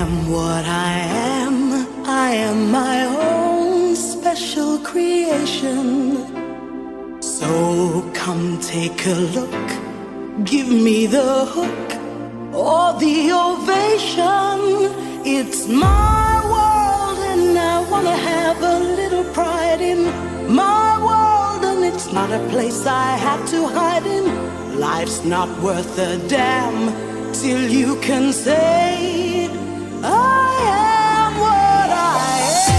am what I am. I am my own special creation. So come take a look. Give me the hook or the ovation. It's my world and I wanna have a little pride in my world. And it's not a place I have to hide in. Life's not worth a damn till you can say I am what I am.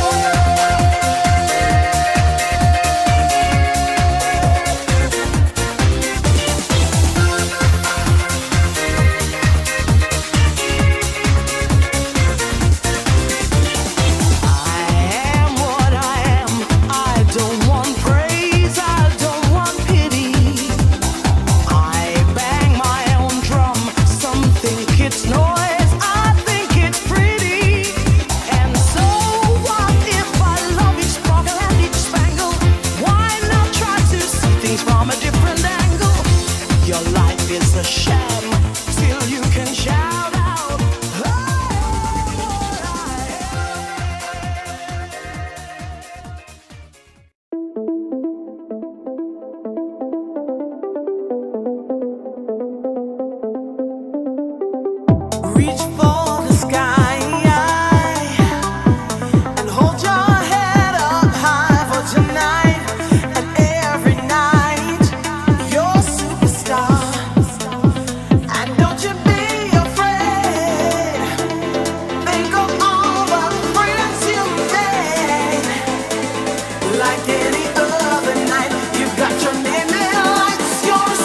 Like any other night, you've got your name in lights. You're a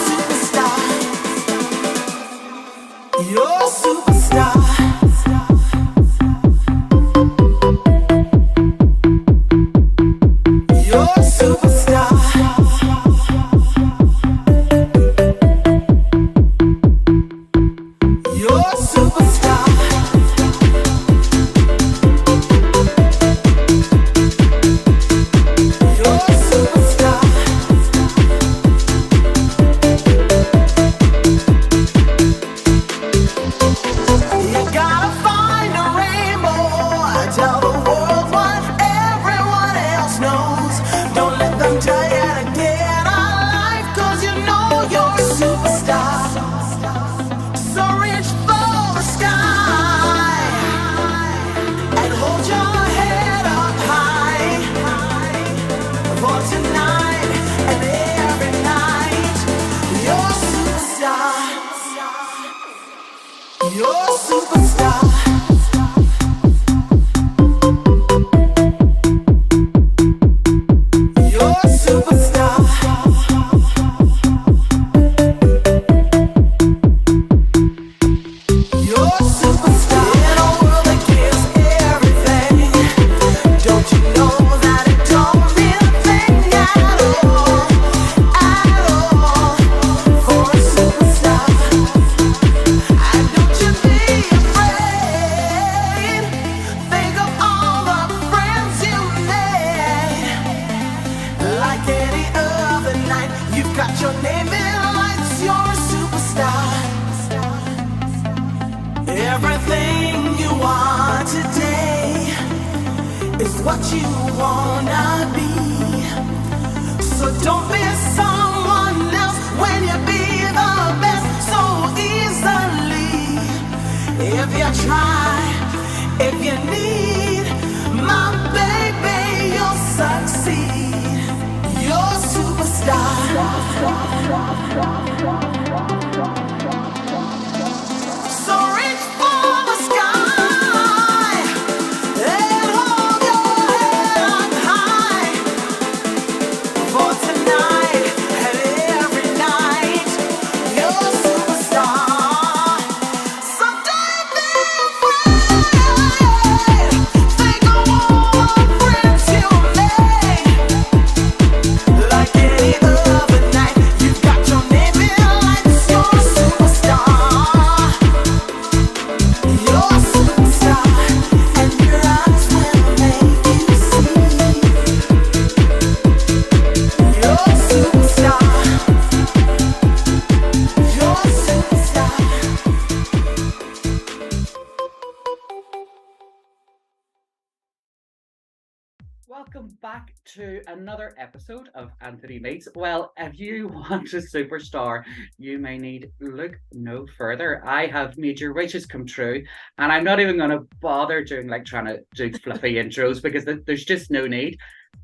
Welcome back to another episode of Anthony Meets. Well, if you want a superstar, you may need look no further. I have made your wishes come true, and I'm not even going to bother doing like trying to do fluffy intros because there's just no need.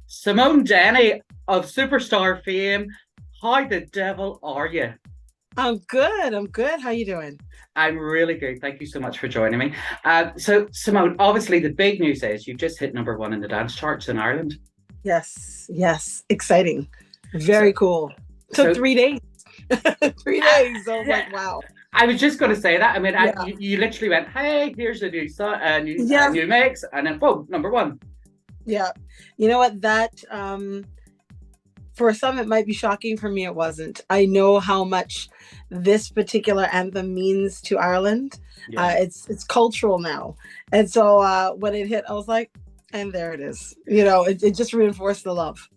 Simone Denny of superstar fame. How the devil are you? I'm good. I'm good. How you doing? I'm really good. Thank you so much for joining me. So, Simone, obviously, the big news is you've just hit number one in the dance charts in Ireland. Yes. Yes. Exciting. Very So, cool. Took so 3 days. 3 days. I was like, wow. I was just going to say that. I mean, Yeah. you literally went, "Hey, here's a new song, Yeah. new mix," and then boom, number one. Yeah. You know what? That for some it might be shocking. For me, it wasn't. I know how much this particular anthem means to Ireland. Yeah. It's cultural now, and so when it hit, I was like, and there it is. It just reinforced the love.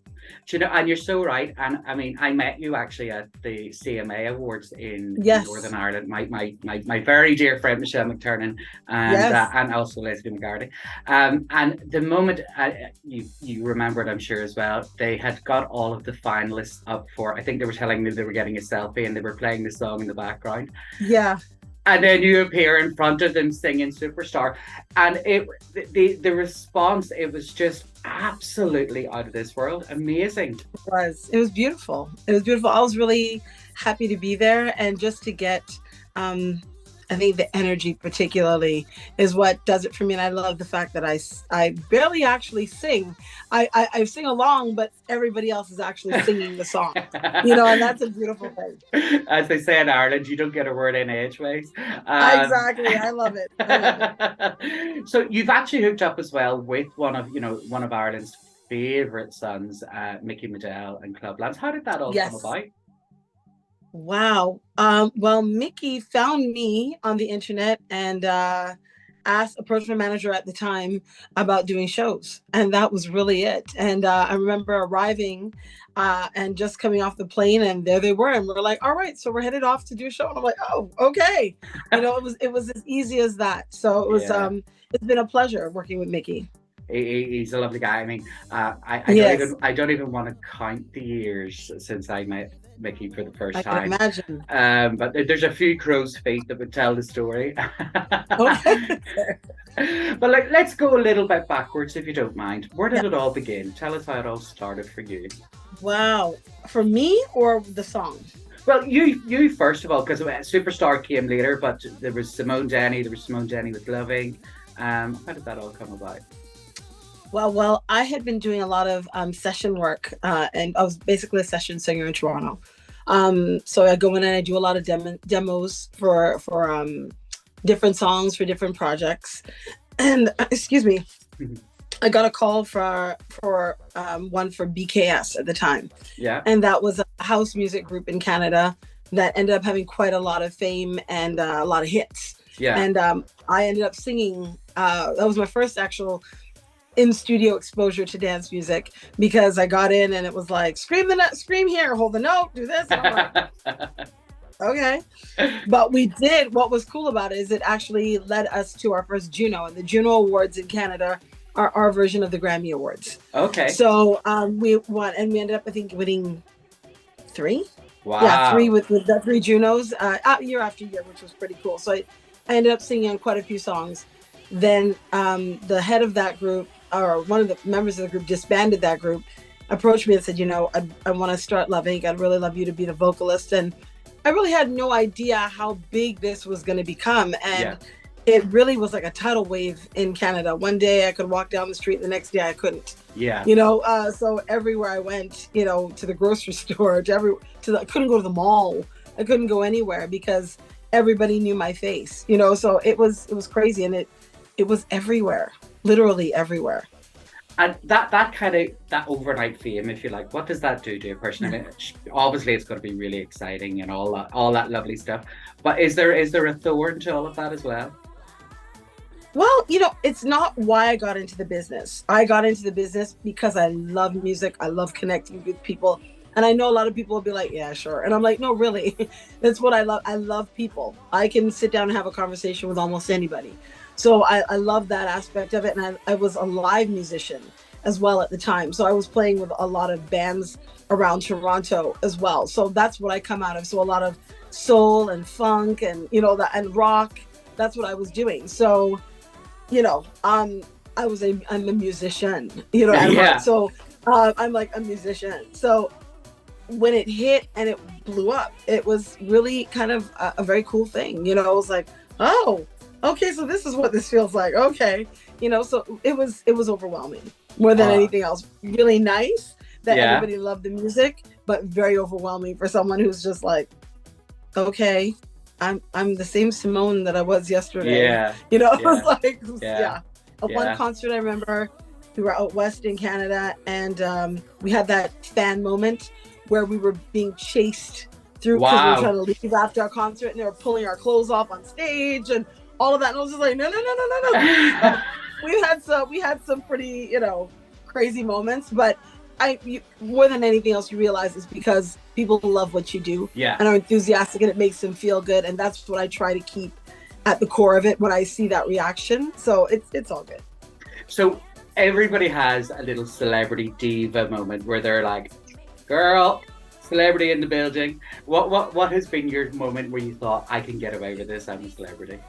Do you know, and you're so right. And I mean, I met you actually at the CMA Awards in Yes. Northern Ireland. My very dear friend Michelle McTurnan Yes. and also Leslie McGarty. And the moment you remember it, I'm sure as well. They had got all of the finalists up for. I think they were telling me they were getting a selfie and they were playing the song in the background. Yeah. And then you appear in front of them singing Superstar. And the response, it was just absolutely out of this world. Amazing. It was beautiful. It was beautiful. I was really happy to be there, and just to get I think the energy particularly is what does it for me. And I love the fact that I barely actually sing. I sing along, but everybody else is actually singing the song, and that's a beautiful thing. As they say in Ireland, you don't get a word in edgeways. Exactly. I love it. So you've actually hooked up as well with one of Ireland's favorite sons, Mickey Medell and Clublands. How did that all come about? Wow. Well, Mickey found me on the internet and approached my manager at the time about doing shows. And that was really it. And I remember arriving and just coming off the plane, and there they were. And we're like, all right, so we're headed off to do a show. And I'm like, oh, okay. It was as easy as that. So it was it's been a pleasure working with Mickey. He's a lovely guy. I mean, I don't even want to count the years since I met Mickey for the first time. I can imagine. But there's a few crow's feet that would tell the story. Okay. But let's go a little bit backwards, if you don't mind. Where did it all begin? Tell us how it all started for you. Wow. For me or the song? Well, you first of all, because Superstar came later, but there was Simone Denny with Loving. How did that all come about? Well, I had been doing a lot of session work, and I was basically a session singer in Toronto. So I go in and I do a lot of demos for different songs for different projects. And excuse me, I got a call for one for BKS at the time. Yeah. And that was a house music group in Canada that ended up having quite a lot of fame and a lot of hits. Yeah. And I ended up singing. That was my first actual in-studio exposure to dance music, because I got in and it was like, scream here, hold the note, do this. And I'm like, okay. But we did, what was cool about it is it actually led us to our first Juno, and the Juno Awards in Canada are our version of the Grammy Awards. Okay. So we won, and we ended up, I think, winning 3. Wow. Yeah, 3 with the 3 Junos year after year, which was pretty cool. So I ended up singing on quite a few songs. Then the head of that group, or one of the members of the group, disbanded that group, approached me and said, I want to start Loving. I'd really love you to be the vocalist. And I really had no idea how big this was going to become. And it really was like a tidal wave in Canada. One day I could walk down the street, the next day I couldn't. Yeah. So everywhere I went, to the grocery store, I couldn't go to the mall. I couldn't go anywhere because everybody knew my face, so it was crazy. And it was everywhere, literally everywhere. And that overnight fame, if you like, what does that do to a person? I mean, obviously it's going to be really exciting and all that lovely stuff. But is there a thorn to all of that as well? Well, it's not why I got into the business. I got into the business because I love music. I love connecting with people. And I know a lot of people will be like, yeah, sure. And I'm like, no, really, that's what I love. I love people. I can sit down and have a conversation with almost anybody. So I love that aspect of it. And I was a live musician. as well at the time. So I was playing with a lot of bands around Toronto as well. So that's what I come out of. So a lot of soul and funk and, and rock. That's what I was doing. So, I'm a musician, at heart. So I'm like a musician. So when it hit and it blew up, it was really kind of a very cool thing. I was like, oh, okay, so this is what this feels like. Okay. So it was overwhelming more than anything else. Really nice that everybody loved the music, but very overwhelming for someone who's just like, okay, I'm the same Simone that I was yesterday. It was like, one concert I remember, we were out west in Canada, and we had that fan moment where we were being chased through because we were trying to leave after our concert, and they were pulling our clothes off on stage and all of that. And I was just like, no. We had some pretty, crazy moments, but more than anything else, you realize it's because people love what you do and are enthusiastic, and it makes them feel good. And that's what I try to keep at the core of it when I see that reaction. So it's all good. So everybody has a little celebrity diva moment where they're like, girl, celebrity in the building. What has been your moment where you thought, I can get away with this, I'm a celebrity?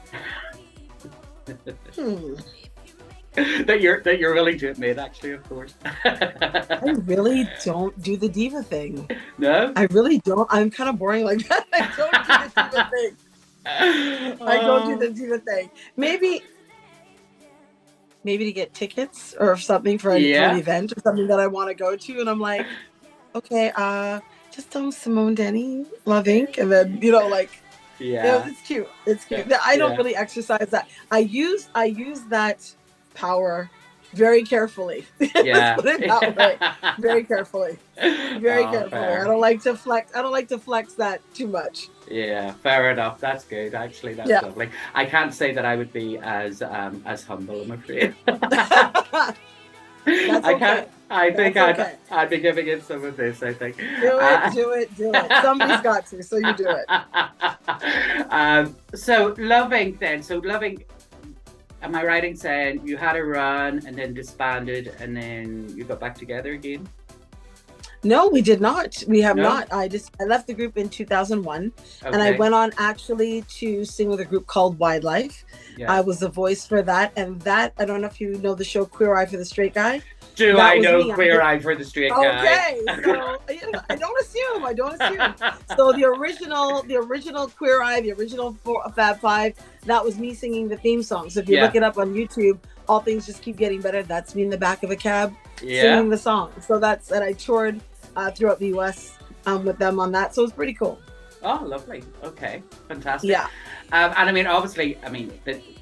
that you're willing to admit, actually, of course. I really don't do the diva thing. No? I really don't. I'm kind of boring like that. I don't do the diva thing. I don't do the diva thing. Maybe to get tickets or something for an event or something that I want to go to, and I'm like, okay, just Simone Denny, Love Inc. And then, it's cute. It's cute. I don't really exercise that. I use that power very carefully. Yeah. Let's put it that way. Very carefully. Very carefully. Fair. I don't like to flex that too much. Yeah, fair enough. That's good. Actually, that's lovely. I can't say that I would be as humble, I'm afraid. That's okay. I think I'd be giving it some of this, I think. Do it. Somebody's got to, so you do it. So Loving then. So Loving, am I right in saying you had a run and then disbanded and then you got back together again? No, we did not. We have not. I left the group in 2001, and I went on actually to sing with a group called Wildlife. Yeah. I was the voice for that, and that, I don't know if you know the show Queer Eye for the Straight Guy. I know Queer Eye for the Straight Guy? Okay, so I don't assume. So the original Queer Eye, the original Fab Five, that was me singing the theme song. So if you look it up on YouTube, All Things Just Keep Getting Better. That's me in the back of a cab singing the song. So and I toured throughout the US with them on that. So it's pretty cool. Oh, lovely. Okay, fantastic. Yeah. And I mean, obviously,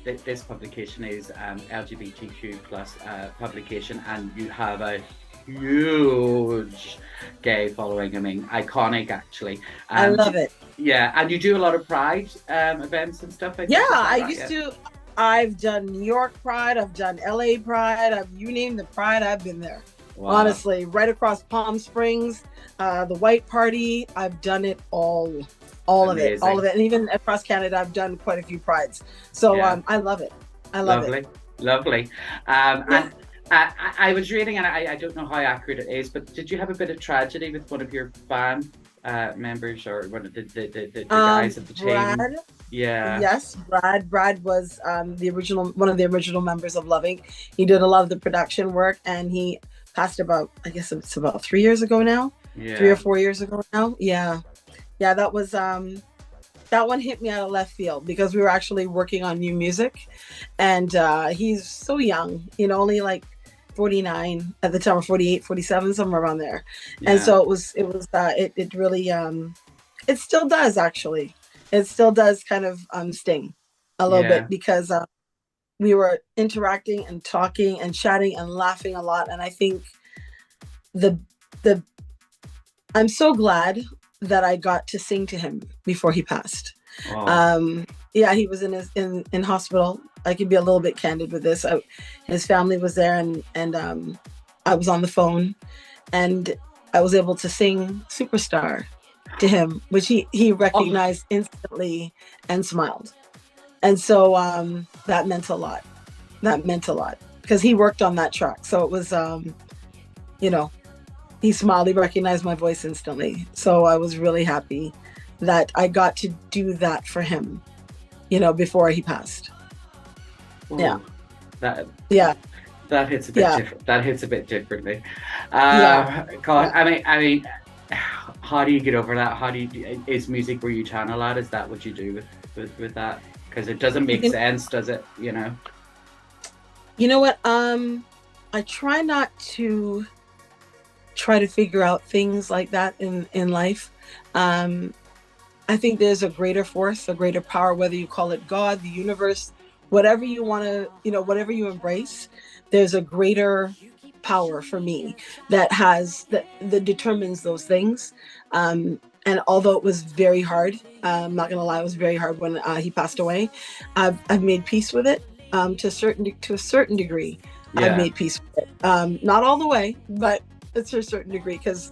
this publication is LGBTQ plus publication, and you have a huge gay following. I mean, iconic, actually. I love it. Yeah, and you do a lot of Pride events and stuff. I used to. I've done New York Pride. I've done LA Pride. You name the Pride, I've been there. Wow. Honestly, right across Palm Springs, the White Party. I've done it all of it, and even across Canada, I've done quite a few prides. So I love it. Lovely. And I was reading, and I don't know how accurate it is, but did you have a bit of tragedy with one of your band members or one of the guys of the team? Brad? Yeah. Yes, Brad was one of the original members of Loving. He did a lot of the production work, and he passed about 3 years ago now. Yeah. 3 or 4 years ago now. Yeah. That was that one hit me out of left field because we were actually working on new music, and he's so young, only like 49 at the time, or 48, 47, somewhere around there. Yeah. And so it really it still does, actually. It still does kind of sting a little bit because we were interacting and talking and chatting and laughing a lot. And I think I'm so glad that I got to sing to him before he passed. Oh. He was in hospital. I can be a little bit candid with this. His family was there, and I was on the phone, and I was able to sing Superstar to him, which he recognized instantly and smiled. And so that meant a lot. because he worked on that track. So it was, you know, he smiled, he recognized my voice instantly. So I was really happy that I got to do that for him, you know, before he passed. Ooh, Yeah. Yeah. That hits a bit different. That hits a bit differently. God, I mean, how do you get over that? How do you, is music where you channel that? Is that what you do with that? Because it doesn't make sense, does it? You know. You know what? I try not to try to figure out things like that in life. I think there's a greater force, a greater power, whether you call it God, the universe, whatever you want to, you know, whatever you embrace. There's a greater power for me that determines those things. And although it was very hard, I'm not gonna lie, it was very hard when he passed away. I've made peace with it to a certain degree. Yeah. I've made peace with it. Not all the way, but it's to a certain degree, because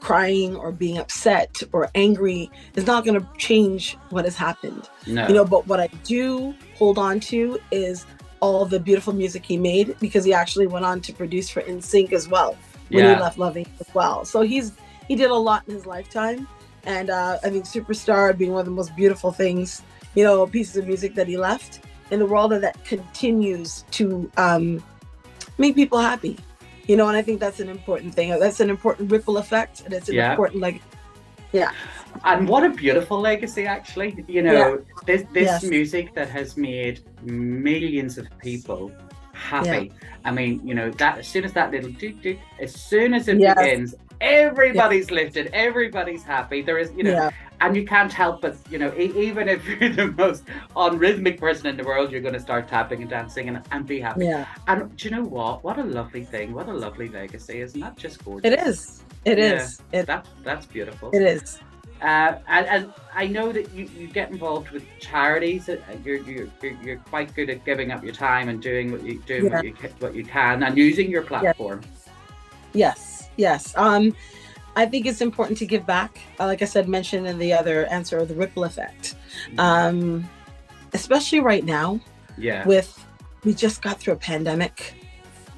crying or being upset or angry is not going to change what has happened. No. You know, but what I do hold on to is all the beautiful music he made, because he actually went on to produce for NSYNC as well when he left Loving as well. So he did a lot in his lifetime, and I think Superstar being one of the most beautiful things, you know, pieces of music that he left in the world, that continues to make people happy. You know, and I think that's an important thing. That's an important ripple effect, and it's an important legacy. Yeah. And what a beautiful legacy, actually. You know, this music that has made millions of people happy. I mean, you know, that as soon as that little doot, as soon as it begins, everybody's lifted, everybody's happy. There is, you know, and you can't help but, you know, even if you're the most unrhythmic person in the world, you're going to start tapping and dancing and be happy. And do you know what? What a lovely thing. What a lovely legacy. Isn't that just gorgeous? It is. It is. That's beautiful. It is. And I know that you get involved with charities. You're quite good at giving up your time and doing what you can and using your platform. Yes. I think it's important to give back. Like I said, mentioned in the other answer, the ripple effect. Especially right now. We just got through a pandemic.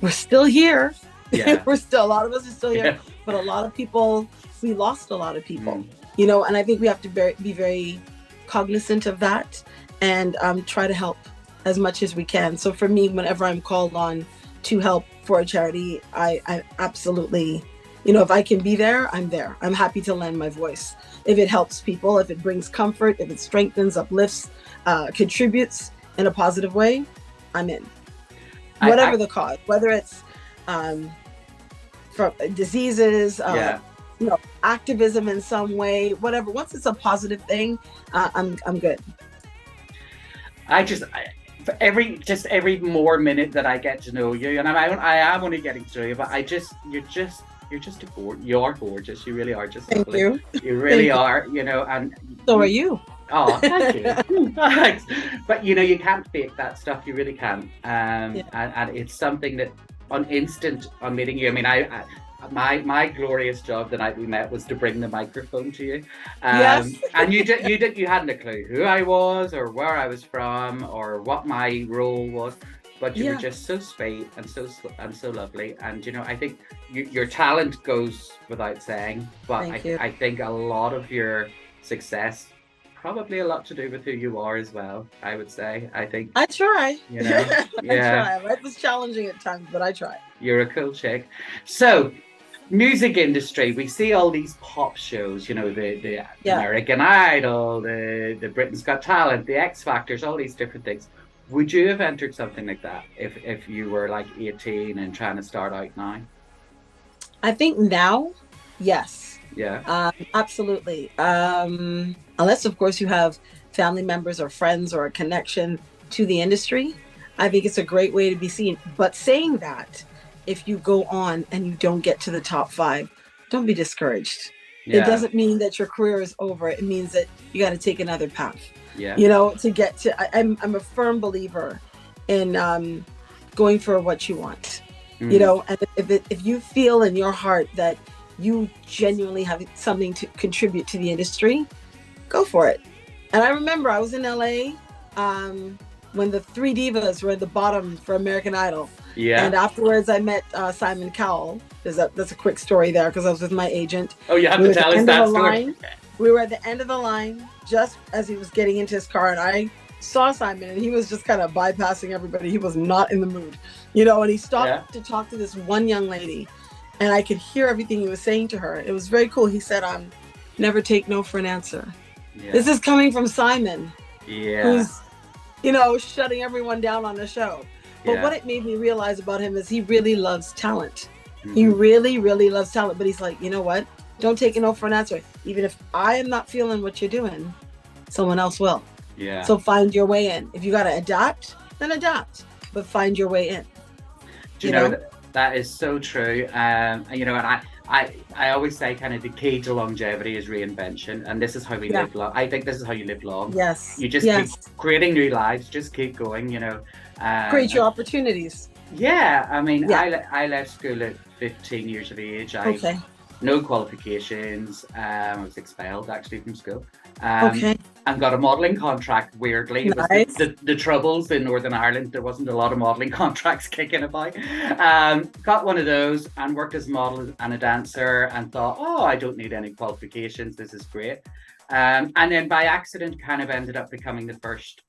We're still here. A lot of us are still here. But a lot of people, we lost a lot of people. You know, and I think we have to be very cognizant of that and try to help as much as we can. So for me, whenever I'm called on to help for a charity, I absolutely, you know, if I can be there, I'm there. I'm happy to lend my voice. If it helps people, if it brings comfort, if it strengthens, uplifts, contributes in a positive way, I'm in. Whatever the cause, whether it's from diseases, you know, activism in some way, whatever. Once it's a positive thing, I'm good. Every more minute that I get to know you, and I am only getting to know you, but you're gorgeous. You really are just. Thank you. You really are. You know, and so are you. Oh, thank you. Thanks. But you know, you can't fake that stuff. You really can't. And it's something that on meeting you. I mean, my glorious job the night we met was to bring the microphone to you, and you hadn't a clue who I was or where I was from or what my role was, but you were just so sweet and so lovely. And you know, I think your talent goes without saying, but I think a lot of your success probably a lot to do with who you are as well. I would say. I think I try. You know, I try. Life is challenging at times, but I try. You're a cool chick. So. Music industry, we see all these pop shows, you know, the American Idol, the Britain's Got Talent, the X Factors, all these different things. Would you have entered something like that if you were like 18 and trying to start out now? I think now, yes. Yeah. Absolutely. Unless, of course, you have family members or friends or a connection to the industry, I think it's a great way to be seen. But saying that, if you go on and you don't get to the top 5, don't be discouraged. It doesn't mean that your career is over. It means that you got to take another path. You know, to get to. I'm a firm believer in going for what you want. You know, and if you feel in your heart that you genuinely have something to contribute to the industry, go for it. And I remember I was in LA when the three divas were at the bottom for American Idol. Yeah. And afterwards, I met Simon Cowell. That's a quick story there because I was with my agent. Oh, you have We to were at tell the us end of that the story. line. We were at the end of the line just as he was getting into his car, and I saw Simon, and he was just kind of bypassing everybody. He was not in the mood, and he stopped to talk to this one young lady, and I could hear everything he was saying to her. It was very cool. He said, never take no for an answer. Yeah. This is coming from Simon, Yeah. who's, shutting everyone down on the show. But what it made me realize about him is he really loves talent. Mm-hmm. He really, really loves talent. But he's like, you know what? Don't take a no for an answer. Even if I am not feeling what you're doing, someone else will. Yeah. So find your way in. If you got to adapt, then adapt. But find your way in. Do you know? That is so true. And I always say kind of the key to longevity is reinvention. And this is how we live long. I think this is how you live long. Yes. You just keep creating new lives. Just keep going, create your opportunities. Yeah. I mean, I left school at 15 years of age. No qualifications. I was expelled actually from school. And got a modelling contract, weirdly. Nice. It was the troubles in Northern Ireland. There wasn't a lot of modelling contracts kicking about. Got one of those and worked as a model and a dancer and thought, I don't need any qualifications. This is great. And then by accident kind of ended up becoming the first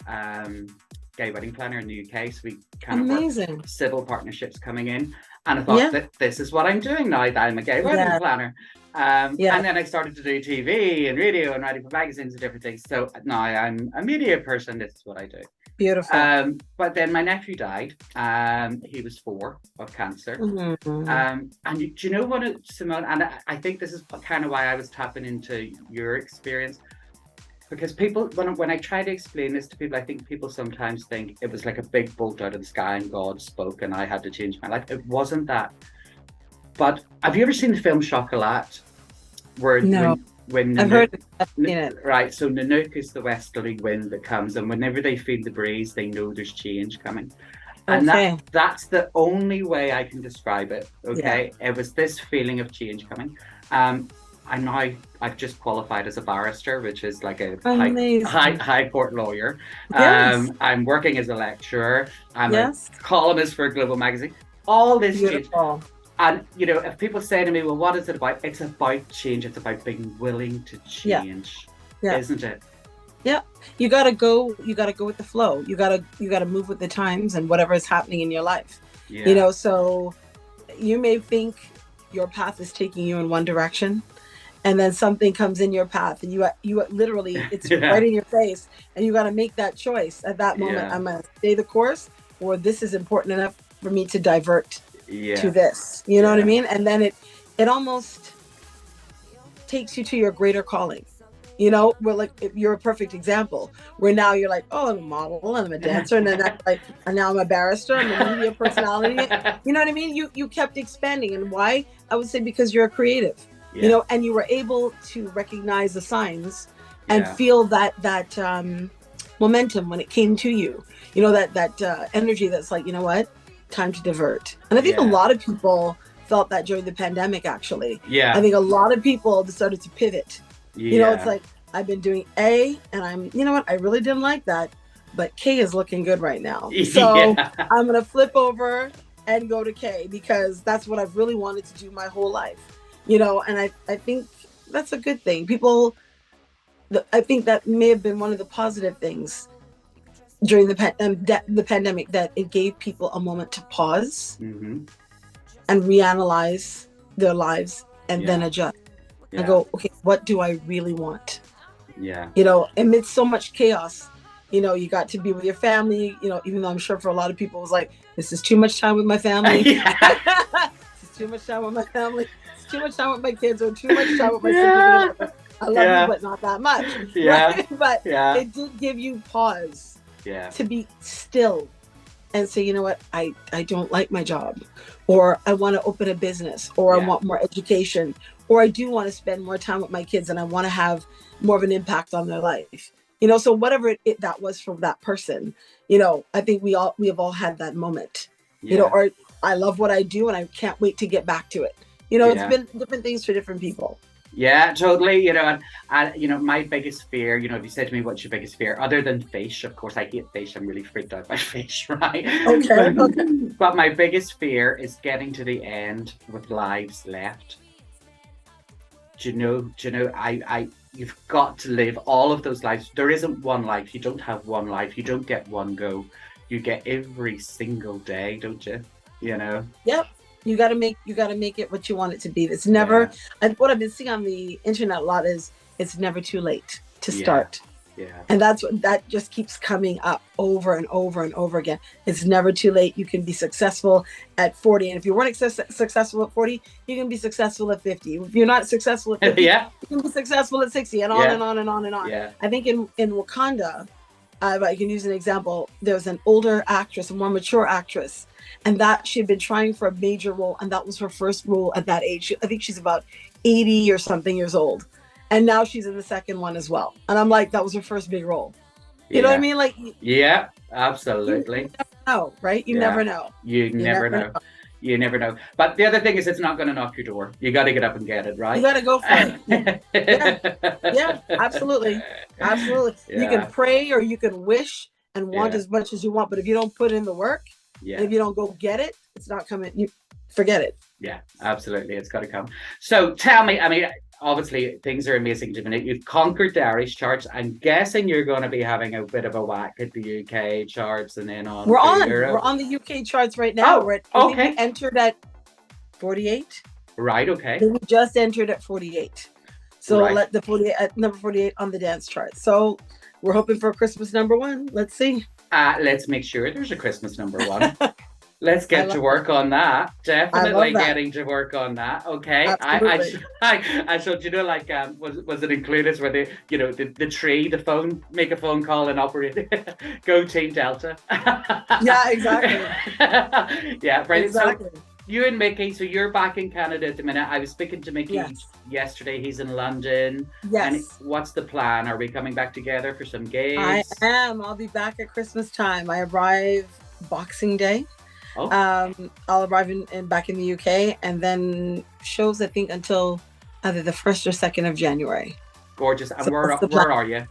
gay wedding planner in the UK. So we kind of worked civil partnerships coming in. And I thought that this is what I'm doing now, that I'm a gay wedding planner. And then I started to do TV and radio and writing for magazines and different things. So now I'm a media person. This is what I do. Beautiful. But then my nephew died. He was 4 of cancer. Mm-hmm. And do you know what, Simone? And I think this is kind of why I was tapping into your experience. Because people, when I try to explain this to people, I think people sometimes think it was like a big bolt out of the sky and God spoke and I had to change my life. It wasn't that. But have you ever seen the film Chocolat? No. When I've heard it. Right, so Nanook is the westerly wind that comes, and whenever they feel the breeze, they know there's change coming. And that's the only way I can describe it. Okay, it was this feeling of change coming. I've just qualified as a barrister, which is like a high court lawyer. Yes. I'm working as a lecturer. I'm a columnist for a global magazine. All this change. And, if people say to me, well, what is it about? It's about change. It's about being willing to change, isn't it? Yeah. You got to go with the flow. You got to move with the times and whatever is happening in your life. Yeah. So you may think your path is taking you in one direction, and then something comes in your path and you literally, it's right in your face, and you got to make that choice at that moment. I'm going to stay the course, or this is important enough for me to divert to this, you know what I mean? And then it almost takes you to your greater calling. We're like, you're a perfect example where now you're like, I'm a model and I'm a dancer, and then and now I'm a barrister, I'm a media personality. You know what I mean? You kept expanding. And why? I would say because you're a creative, and you were able to recognize the signs and feel that momentum when it came to you, that energy that's like, you know what? Time to divert. And I think a lot of people felt that during the pandemic, actually. I think a lot of people decided to pivot. It's like, I've been doing A, and I really didn't like that, but K is looking good right now. So I'm going to flip over and go to K, because that's what I've really wanted to do my whole life. And I think that's a good thing. I think that may have been one of the positive things during the pandemic, that it gave people a moment to pause and reanalyze their lives and then adjust and go, okay, what do I really want? Amidst so much chaos, you got to be with your family, even though I'm sure for a lot of people it was like, this is too much time with my family. This is too much time with my family. It's too much time with my kids, or too much time with my significant other. I love you, but not that much. Right? But it did give you pause. To be still and say, you know what, I don't like my job, or I want to open a business, or I want more education, or I do want to spend more time with my kids and I want to have more of an impact on their life. So whatever that was for that person, I think we have all had that moment, or I love what I do and I can't wait to get back to it. It's been different things for different people. Yeah, totally. My biggest fear, if you said to me, what's your biggest fear, other than fish, of course, I hate fish. I'm really freaked out by fish, right? Okay, okay. But my biggest fear is getting to the end with lives left. You've got to live all of those lives. There isn't one life. You don't have one life. You don't get one go. You get every single day, don't you? You know? Yep. You got to make it what you want it to be. It's never, what I've been seeing on the internet a lot is it's never too late to start. Yeah. And that just keeps coming up over and over and over again. It's never too late. You can be successful at 40. And if you weren't successful at 40, you can be successful at 50. If you're not successful at 50, Yeah. you can be successful at 60 and on and on and on and on. Yeah. I think in Wakanda, I can use an example. There was an older actress, a more mature actress, and that she had been trying for a major role, and that was her first role at that age. I think she's about 80 or something years old. And now she's in the second one as well. And I'm like, that was her first big role. You know what I mean? Like, yeah, absolutely. You never know, right? You never know. You never know. You never know. But the other thing is, it's not going to knock your door. You got to get up and get it, right? You got to go for it. Yeah, absolutely. Absolutely. Yeah. You can pray or you can wish and want as much as you want. But if you don't put in the work, and if you don't go get it, it's not coming. You forget it. Yeah, absolutely. It's got to come. So tell me, obviously things are amazing at the minute. You've conquered the Irish charts. I'm guessing you're going to be having a bit of a whack at the UK charts and then on. We're on the UK charts right now. Oh, I think we entered at 48. Right. Okay. We just entered at 48. So let the 48 at number 48 on the dance chart. So we're hoping for a Christmas number one. Let's see. Let's make sure there's a Christmas number one. Let's get to work on that. Definitely getting to work on that. Okay. I showed was it included where the tree, the phone, make a phone call and operate it. Go Team Delta. Yeah, exactly. Yeah, right. Exactly. So you and Mickey, so you're back in Canada at the minute. I was speaking to Mickey yesterday. He's in London. Yes. And what's the plan? Are we coming back together for some gigs? I am. I'll be back at Christmas time. I arrive Boxing Day. Oh. I'll arrive back in the UK and then shows I think until either the 1st or 2nd of January. Gorgeous. And So where are you?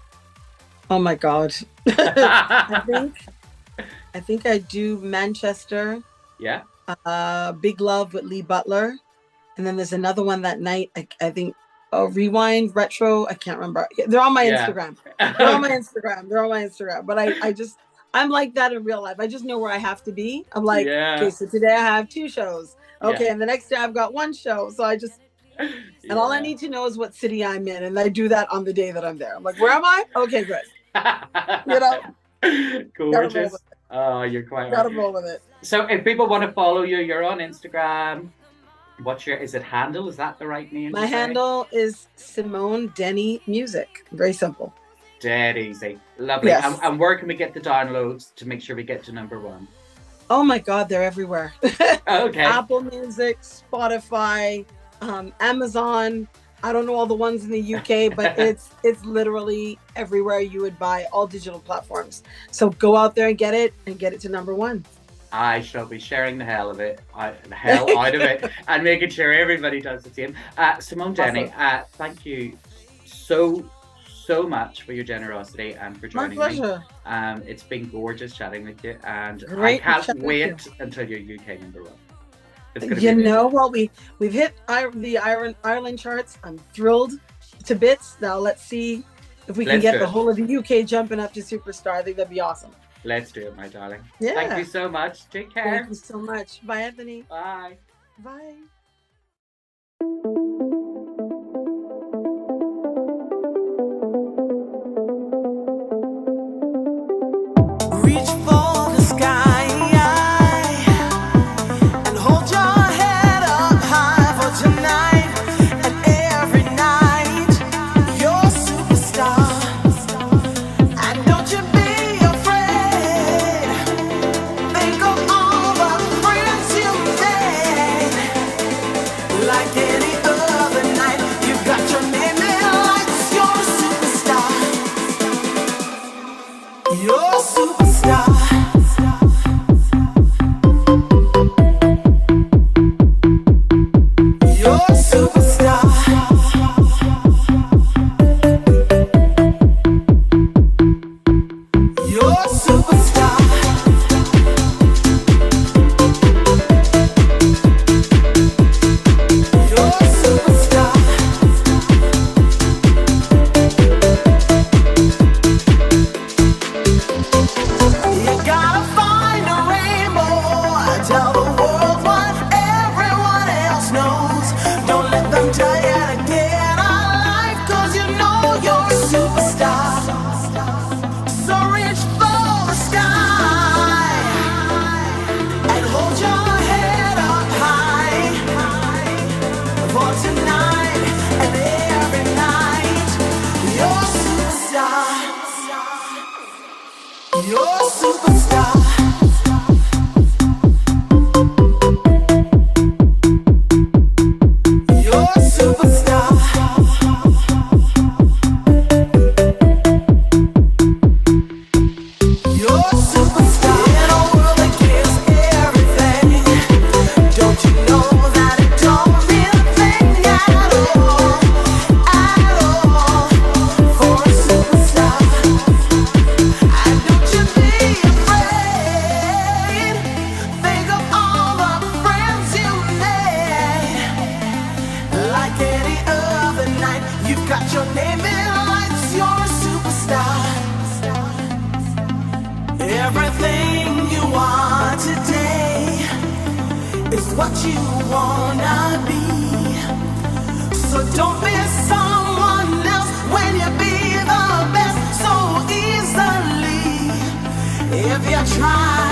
Oh my God. I think I do Manchester. Yeah. Big Love with Lee Butler. And then there's another one that night. I think Rewind, Retro. I can't remember. They're on my Instagram. They're on my Instagram. But I'm like that in real life. I just know where I have to be. I'm like, okay, so today I have 2 shows. Okay, and the next day I've got 1 show. So I just, and all I need to know is what city I'm in. And I do that on the day that I'm there. I'm like, where am I? Okay, good. Gorgeous. Oh, you're quite Gotta roll with it. So if people want to follow you, you're on Instagram. Is it handle? Is that the right name? My handle is Simone Denny Music. Very simple. Dead easy. Lovely. Yes. And where can we get the downloads to make sure we get to number 1? Oh my God, they're everywhere. Okay. Apple Music, Spotify, Amazon. I don't know all the ones in the UK, but it's literally everywhere you would buy, all digital platforms. So go out there and get it to number 1. I shall be sharing the hell out of it and making sure everybody does the same. Simone Denny, thank you so much for your generosity and for joining me. My pleasure. It's been gorgeous chatting with you, and Great I can't wait until you're UK number 1. Well, we've hit the Ireland charts. I'm thrilled to bits. Now let's see if we can get the whole of the UK jumping up to superstar. I think that'd be awesome. Let's do it, my darling. Yeah. Thank you so much. Take care. Thank you so much. Bye, Anthony. Bye. Bye. Reach for the sky and hold your head up high for tonight and every night. You're a superstar, and don't you be afraid. Think of all the friends you made. what you wanna be. So don't be someone else when you be the best so easily. If you try,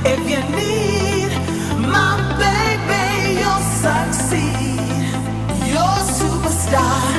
if you need, my baby, you'll succeed. You're a superstar.